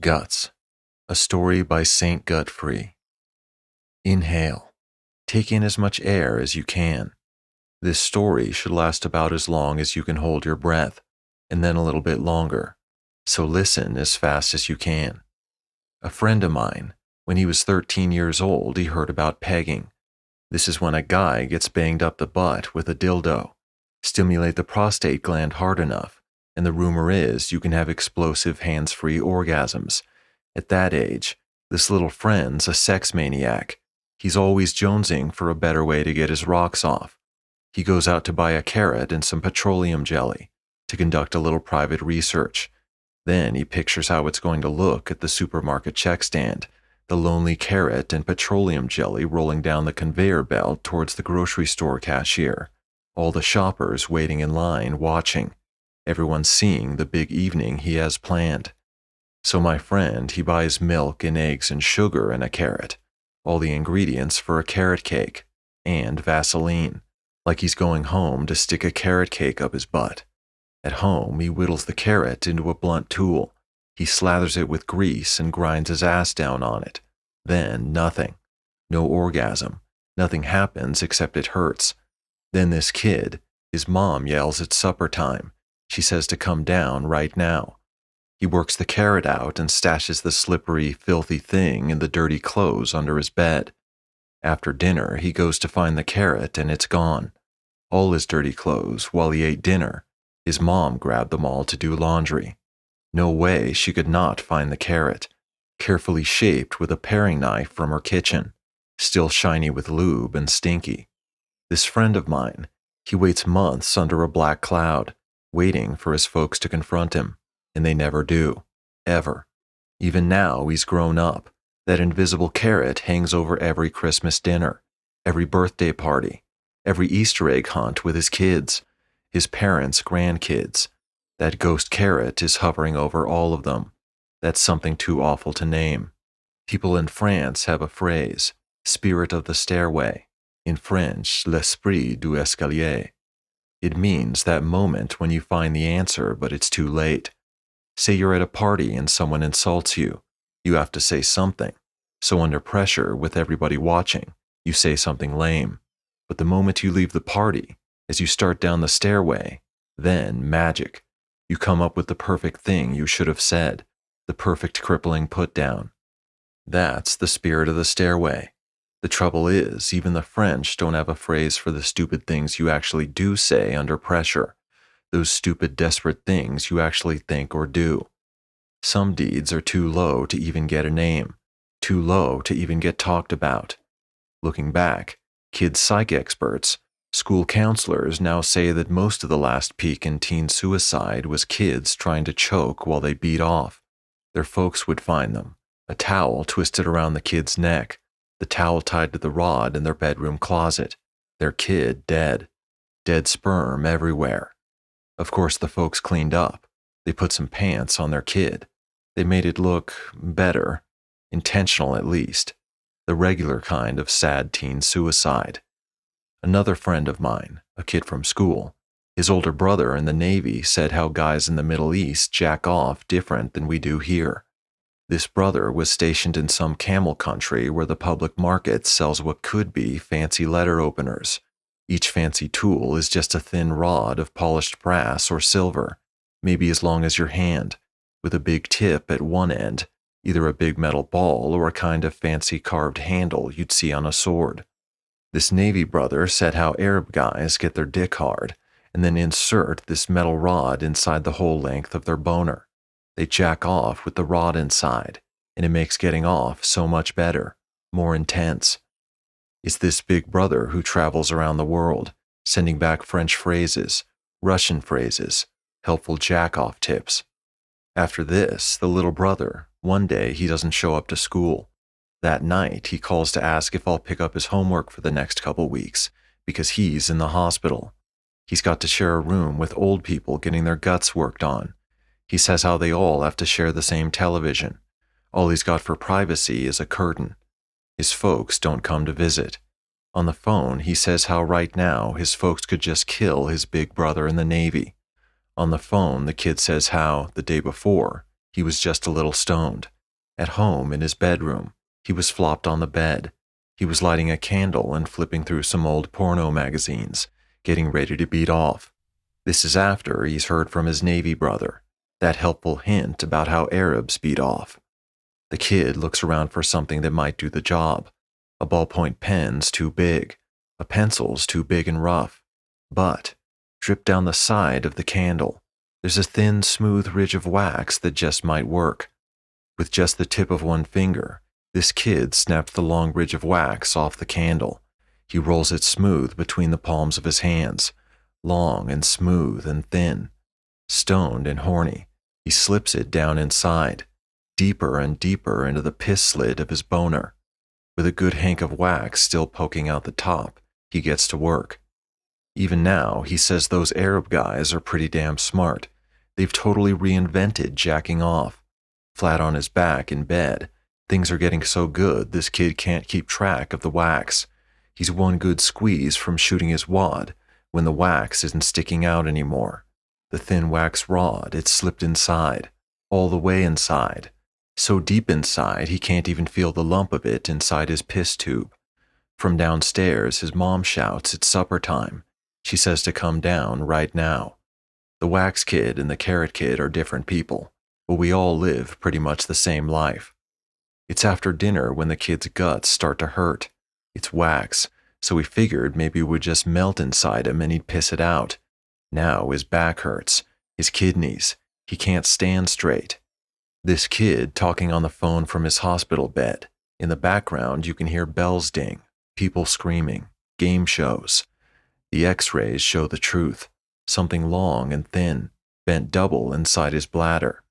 Guts, a story by Saint Gut-Free. Inhale. Take in as much air as you can. This story should last about as long as you can hold your breath, and then a little bit longer. So listen as fast as you can. A friend of mine, when he was 13 years old, he heard about pegging. This is when a guy gets banged up the butt with a dildo. Stimulate the prostate gland hard enough, and the rumor is you can have explosive hands-free orgasms. At that age, this little friend's a sex maniac. He's always jonesing for a better way to get his rocks off. He goes out to buy a carrot and some petroleum jelly to conduct a little private research. Then he pictures how it's going to look at the supermarket check stand, the lonely carrot and petroleum jelly rolling down the conveyor belt towards the grocery store cashier. All the shoppers waiting in line, watching. Everyone seeing the big evening he has planned. So my friend, he buys milk and eggs and sugar and a carrot, all the ingredients for a carrot cake, and Vaseline, like he's going home to stick a carrot cake up his butt. At home, he whittles the carrot into a blunt tool. He slathers it with grease and grinds his ass down on it. Then nothing. No orgasm. Nothing happens except it hurts. Then this kid, his mom yells it's supper time. She says to come down right now. He works the carrot out and stashes the slippery, filthy thing in the dirty clothes under his bed. After dinner, he goes to find the carrot and it's gone. All his dirty clothes while he ate dinner. His mom grabbed them all to do laundry. No way she could not find the carrot, carefully shaped with a paring knife from her kitchen, still shiny with lube and stinky. This friend of mine, he waits months under a black cloud, waiting for his folks to confront him, and they never do, ever. Even now he's grown up. That invisible carrot hangs over every Christmas dinner, every birthday party, every Easter egg hunt with his kids, his parents' grandkids. That ghost carrot is hovering over all of them. That's something too awful to name. People in France have a phrase, spirit of the stairway. In French, l'esprit du escalier. It means that moment when you find the answer, but it's too late. Say you're at a party and someone insults you. You have to say something. So under pressure, with everybody watching, you say something lame. But the moment you leave the party, as you start down the stairway, then magic. You come up with the perfect thing you should have said, the perfect crippling put-down. That's the spirit of the stairway. The trouble is, even the French don't have a phrase for the stupid things you actually do say under pressure, those stupid, desperate things you actually think or do. Some deeds are too low to even get a name, too low to even get talked about. Looking back, kids' psych experts, school counselors now say that most of the last peak in teen suicide was kids trying to choke while they beat off. Their folks would find them, a towel twisted around the kid's neck, the towel tied to the rod in their bedroom closet, their kid dead. Dead sperm everywhere. Of course, the folks cleaned up. They put some pants on their kid. They made it look better, intentional at least, the regular kind of sad teen suicide. Another friend of mine, a kid from school, his older brother in the Navy said how guys in the Middle East jack off different than we do here. This brother was stationed in some camel country where the public market sells what could be fancy letter openers. Each fancy tool is just a thin rod of polished brass or silver, maybe as long as your hand, with a big tip at one end, either a big metal ball or a kind of fancy carved handle you'd see on a sword. This Navy brother said how Arab guys get their dick hard and then insert this metal rod inside the whole length of their boner. They jack off with the rod inside, and it makes getting off so much better, more intense. It's this big brother who travels around the world, sending back French phrases, Russian phrases, helpful jack-off tips. After this, the little brother, one day he doesn't show up to school. That night, he calls to ask if I'll pick up his homework for the next couple weeks, because he's in the hospital. He's got to share a room with old people getting their guts worked on. He says how they all have to share the same television. All he's got for privacy is a curtain. His folks don't come to visit. On the phone, he says how right now his folks could just kill his big brother in the Navy. On the phone, the kid says how, the day before, he was just a little stoned. At home, in his bedroom, he was flopped on the bed. He was lighting a candle and flipping through some old porno magazines, getting ready to beat off. This is after he's heard from his Navy brother, that helpful hint about how Arabs beat off. The kid looks around for something that might do the job. A ballpoint pen's too big. A pencil's too big and rough. But, drip down the side of the candle, there's a thin, smooth ridge of wax that just might work. With just the tip of one finger, this kid snaps the long ridge of wax off the candle. He rolls it smooth between the palms of his hands, long and smooth and thin. Stoned and horny, he slips it down inside, deeper and deeper into the piss slit of his boner. With a good hank of wax still poking out the top, he gets to work. Even now, he says those Arab guys are pretty damn smart. They've totally reinvented jacking off. Flat on his back in bed, things are getting so good this kid can't keep track of the wax. He's one good squeeze from shooting his wad when the wax isn't sticking out anymore. The thin wax rod, it's slipped inside, all the way inside. So deep inside he can't even feel the lump of it inside his piss tube. From downstairs, his mom shouts it's supper time. She says to come down right now. The wax kid and the carrot kid are different people, but we all live pretty much the same life. It's after dinner when the kid's guts start to hurt. It's wax, so we figured maybe it would just melt inside him and he'd piss it out. Now his back hurts, his kidneys, he can't stand straight. This kid talking on the phone from his hospital bed. In the background you can hear bells ding, people screaming, game shows. The x-rays show the truth, something long and thin, bent double inside his bladder.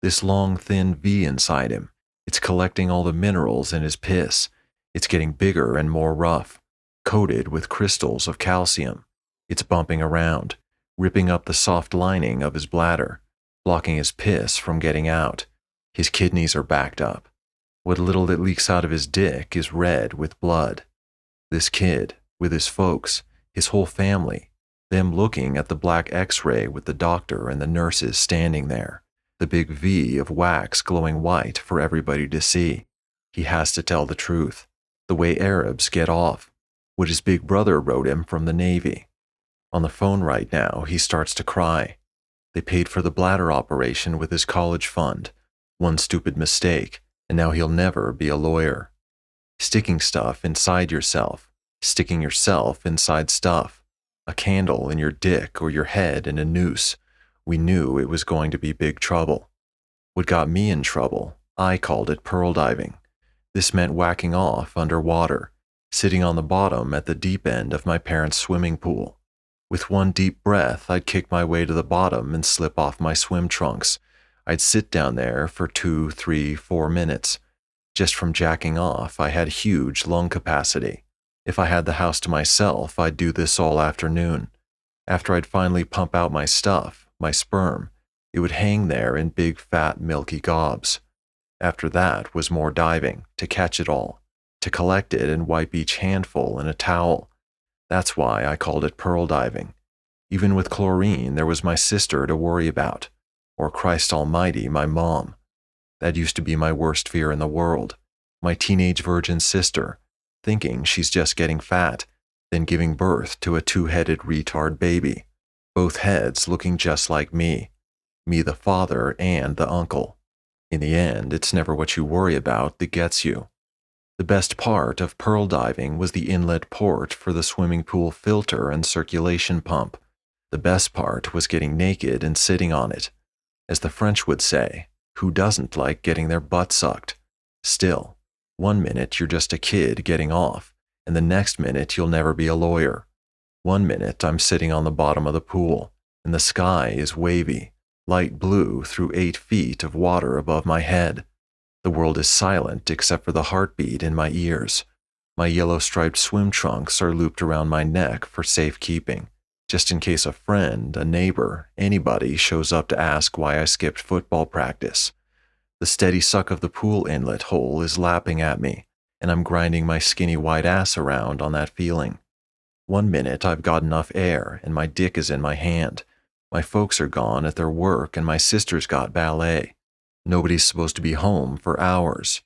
This long thin V inside him, it's collecting all the minerals in his piss. It's getting bigger and more rough, coated with crystals of calcium. It's bumping around, ripping up the soft lining of his bladder, blocking his piss from getting out. His kidneys are backed up. What little that leaks out of his dick is red with blood. This kid, with his folks, his whole family, them looking at the black x-ray with the doctor and the nurses standing there, the big V of wax glowing white for everybody to see. He has to tell the truth, the way Arabs get off, what his big brother wrote him from the Navy. On the phone right now, he starts to cry. They paid for the bladder operation with his college fund. One stupid mistake, and now he'll never be a lawyer. Sticking stuff inside yourself, sticking yourself inside stuff, a candle in your dick or your head in a noose. We knew it was going to be big trouble. What got me in trouble, I called it pearl diving. This meant whacking off underwater, sitting on the bottom at the deep end of my parents' swimming pool. With one deep breath, I'd kick my way to the bottom and slip off my swim trunks. I'd sit down there for 2, 3, 4 minutes. Just from jacking off, I had huge lung capacity. If I had the house to myself, I'd do this all afternoon. After I'd finally pump out my stuff, my sperm, it would hang there in big, fat, milky gobs. After that was more diving, to catch it all, to collect it and wipe each handful in a towel. That's why I called it pearl diving. Even with chlorine, there was my sister to worry about, or Christ Almighty, my mom. That used to be my worst fear in the world. My teenage virgin sister, thinking she's just getting fat, then giving birth to a 2-headed retard baby. Both heads looking just like me the father and the uncle. In the end, it's never what you worry about that gets you. The best part of pearl diving was the inlet port for the swimming pool filter and circulation pump. The best part was getting naked and sitting on it. As the French would say, who doesn't like getting their butt sucked? Still, one minute you're just a kid getting off, and the next minute you'll never be a lawyer. One minute I'm sitting on the bottom of the pool, and the sky is wavy, light blue through 8 feet of water above my head. The world is silent except for the heartbeat in my ears. My yellow-striped swim trunks are looped around my neck for safekeeping, just in case a friend, a neighbor, anybody shows up to ask why I skipped football practice. The steady suck of the pool inlet hole is lapping at me, and I'm grinding my skinny white ass around on that feeling. One minute I've got enough air and my dick is in my hand. My folks are gone at their work and my sister's got ballet. Nobody's supposed to be home for hours.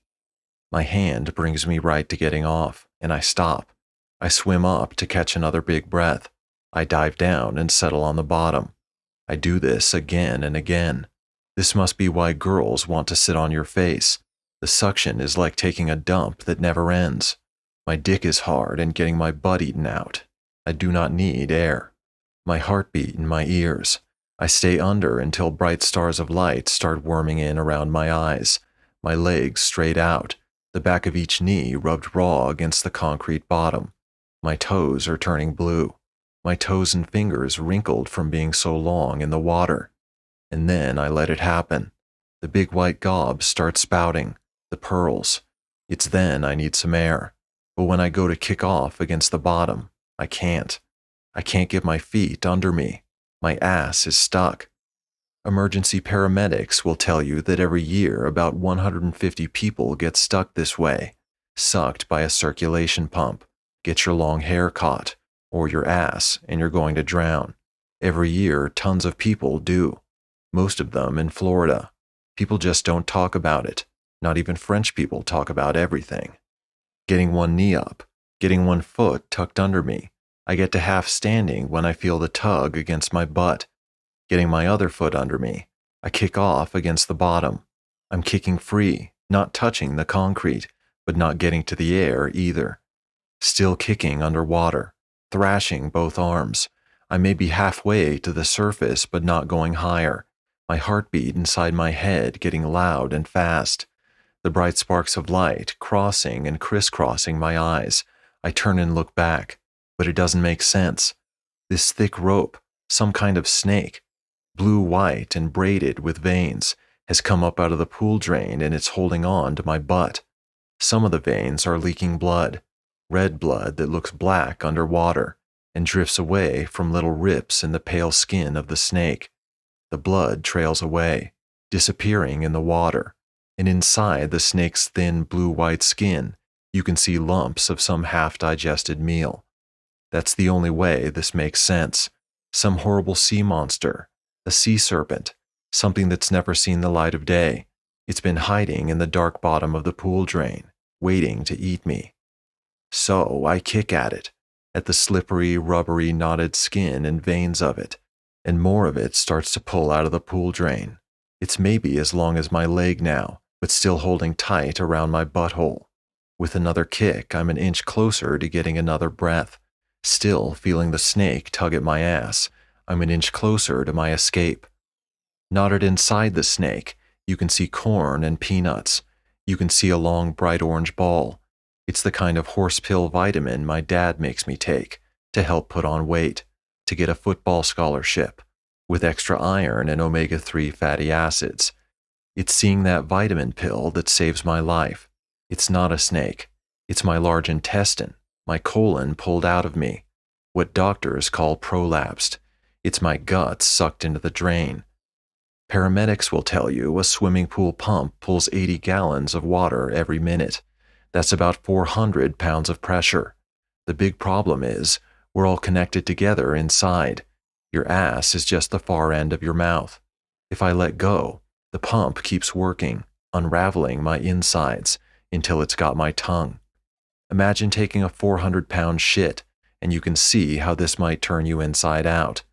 My hand brings me right to getting off, and I stop. I swim up to catch another big breath. I dive down and settle on the bottom. I do this again and again. This must be why girls want to sit on your face. The suction is like taking a dump that never ends. My dick is hard and getting my butt eaten out. I do not need air. My heartbeat in my ears. I stay under until bright stars of light start worming in around my eyes. My legs straight out, the back of each knee rubbed raw against the concrete bottom. My toes are turning blue. My toes and fingers wrinkled from being so long in the water. And then I let it happen. The big white gobs start spouting, the pearls. It's then I need some air. But when I go to kick off against the bottom, I can't. I can't get my feet under me. My ass is stuck. Emergency paramedics will tell you that every year about 150 people get stuck this way, sucked by a circulation pump. Get your long hair caught, or your ass, and you're going to drown. Every year, tons of people do. Most of them in Florida. People just don't talk about it. Not even French people talk about everything. Getting one knee up, getting one foot tucked under me. I get to half standing when I feel the tug against my butt. Getting my other foot under me. I kick off against the bottom. I'm kicking free, not touching the concrete, but not getting to the air either. Still kicking underwater, thrashing both arms. I may be halfway to the surface, but not going higher. My heartbeat inside my head getting loud and fast. The bright sparks of light crossing and crisscrossing my eyes. I turn and look back, but it doesn't make sense. This thick rope, some kind of snake, blue-white and braided with veins, has come up out of the pool drain and it's holding on to my butt. Some of the veins are leaking blood, red blood that looks black underwater and drifts away from little rips in the pale skin of the snake. The blood trails away, disappearing in the water, and inside the snake's thin blue-white skin, you can see lumps of some half-digested meal. That's the only way this makes sense. Some horrible sea monster, a sea serpent, something that's never seen the light of day. It's been hiding in the dark bottom of the pool drain, waiting to eat me. So I kick at the slippery, rubbery, knotted skin and veins of it, and more of it starts to pull out of the pool drain. It's maybe as long as my leg now, but still holding tight around my butthole. With another kick, I'm an inch closer to getting another breath. Still feeling the snake tug at my ass, I'm an inch closer to my escape. Knotted inside the snake, you can see corn and peanuts. You can see a long bright orange ball. It's the kind of horse pill vitamin my dad makes me take to help put on weight, to get a football scholarship, with extra iron and omega-3 fatty acids. It's seeing that vitamin pill that saves my life. It's not a snake. It's my large intestine, my colon pulled out of me, what doctors call prolapsed. It's my guts sucked into the drain. Paramedics will tell you a swimming pool pump pulls 80 gallons of water every minute. That's about 400 pounds of pressure. The big problem is, we're all connected together inside. Your ass is just the far end of your mouth. If I let go, the pump keeps working, unraveling my insides until it's got my tongue. Imagine taking a 400-pound shit, and you can see how this might turn you inside out.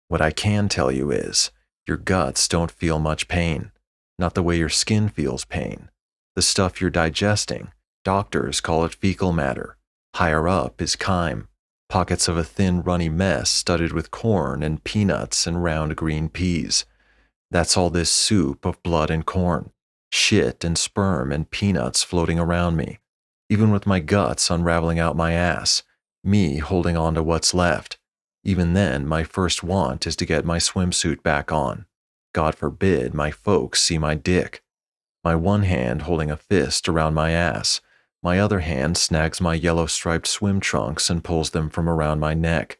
What I can tell you is, your guts don't feel much pain, not the way your skin feels pain. The stuff you're digesting, doctors call it fecal matter. Higher up is chyme, pockets of a thin runny mess studded with corn and peanuts and round green peas. That's all this soup of blood and corn, shit and sperm and peanuts floating around me, even with my guts unraveling out my ass, me holding on to what's left. Even then, my first want is to get my swimsuit back on. God forbid my folks see my dick. My one hand holding a fist around my ass, my other hand snags my yellow-striped swim trunks and pulls them from around my neck.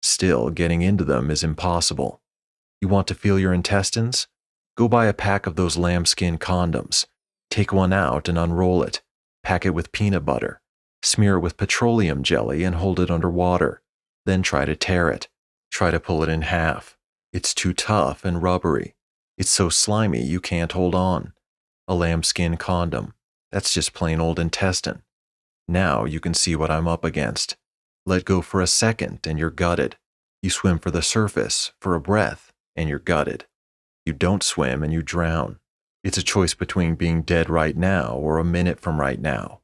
Still, getting into them is impossible. You want to feel your intestines? Go buy a pack of those lambskin condoms. Take one out and unroll it. Pack it with peanut butter. Smear it with petroleum jelly and hold it under water. Then try to tear it. Try to pull it in half. It's too tough and rubbery. It's so slimy you can't hold on. A lambskin condom. That's just plain old intestine. Now you can see what I'm up against. Let go for a second and you're gutted. You swim for the surface, for a breath, and you're gutted. You don't swim and you drown. It's a choice between being dead right now or a minute from right now.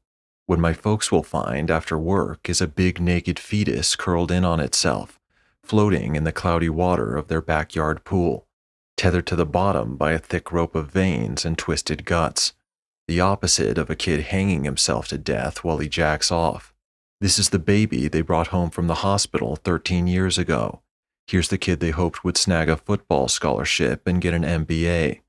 What my folks will find after work is a big naked fetus curled in on itself, floating in the cloudy water of their backyard pool, tethered to the bottom by a thick rope of veins and twisted guts. The opposite of a kid hanging himself to death while he jacks off. This is the baby they brought home from the hospital 13 years ago. Here's the kid they hoped would snag a football scholarship and get an MBA,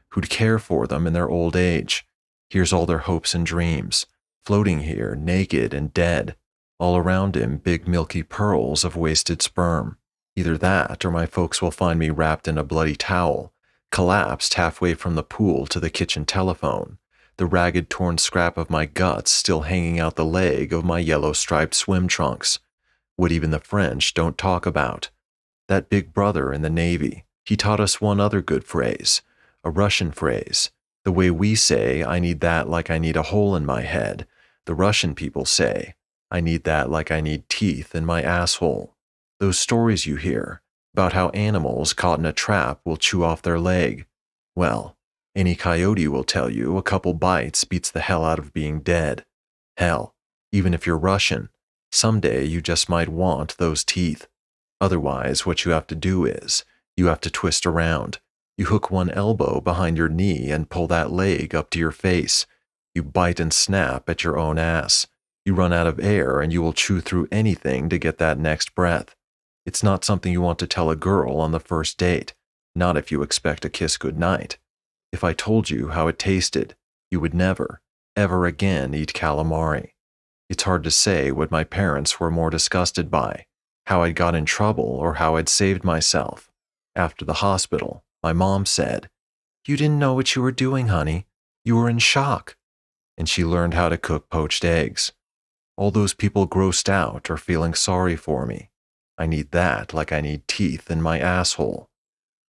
who'd care for them in their old age. Here's all their hopes and dreams, floating here, naked and dead. All around him, big milky pearls of wasted sperm. Either that, or my folks will find me wrapped in a bloody towel, collapsed halfway from the pool to the kitchen telephone, the ragged torn scrap of my guts still hanging out the leg of my yellow striped swim trunks. What even the French don't talk about. That big brother in the Navy, he taught us one other good phrase, a Russian phrase. The way we say, I need that like I need a hole in my head, the Russian people say, I need that like I need teeth in my asshole. Those stories you hear about how animals caught in a trap will chew off their leg. Well, any coyote will tell you a couple bites beats the hell out of being dead. Hell, even if you're Russian, someday you just might want those teeth. Otherwise, what you have to do is, you have to twist around. You hook one elbow behind your knee and pull that leg up to your face. You bite and snap at your own ass. You run out of air and you will chew through anything to get that next breath. It's not something you want to tell a girl on the first date, not if you expect a kiss goodnight. If I told you how it tasted, you would never, ever again eat calamari. It's hard to say what my parents were more disgusted by, how I'd got in trouble or how I'd saved myself. After the hospital, my mom said, "You didn't know what you were doing, honey. You were in shock." And she learned how to cook poached eggs. All those people grossed out are feeling sorry for me. I need that like I need teeth in my asshole.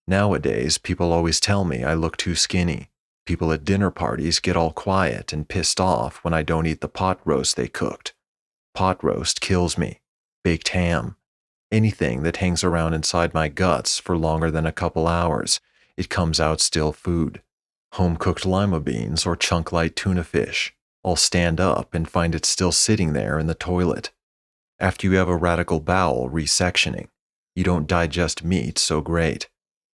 Nowadays, people always tell me I look too skinny. People at dinner parties get all quiet and pissed off when I don't eat the pot roast they cooked. Pot roast kills me. Baked ham. Anything that hangs around inside my guts for longer than a couple hours, it comes out still food. Home-cooked lima beans or chunk-light tuna fish. I'll stand up and find it still sitting there in the toilet. After you have a radical bowel resectioning, you don't digest meat so great.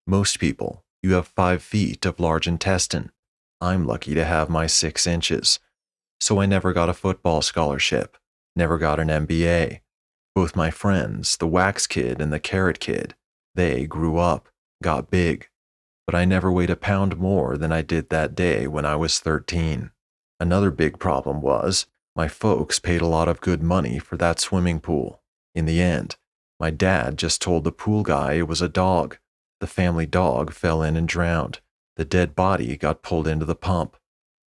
Most people, you have 5 feet of large intestine. I'm lucky to have my 6 inches. So I never got a football scholarship, never got an MBA. Both my friends, the wax kid and the carrot kid, they grew up, got big. But I never weighed a pound more than I did that day when I was 13. Another big problem was, my folks paid a lot of good money for that swimming pool. In the end, my dad just told the pool guy it was a dog. The family dog fell in and drowned. The dead body got pulled into the pump.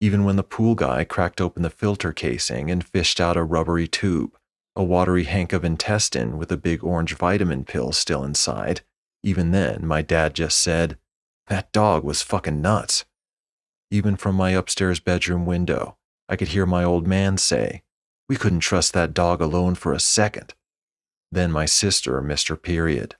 Even when the pool guy cracked open the filter casing and fished out a rubbery tube, a watery hank of intestine with a big orange vitamin pill still inside, even then my dad just said, "That dog was fucking nuts." Even from my upstairs bedroom window, I could hear my old man say, "We couldn't trust that dog alone for a second." Then my sister missed her period.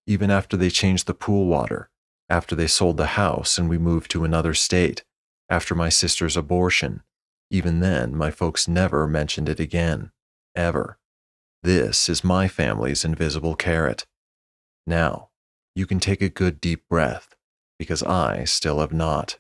Even after they changed the pool water, after they sold the house and we moved to another state, after my sister's abortion, even then my folks never mentioned it again, ever. This is my family's invisible carrot. Now, you can take a good deep breath, because I still have not.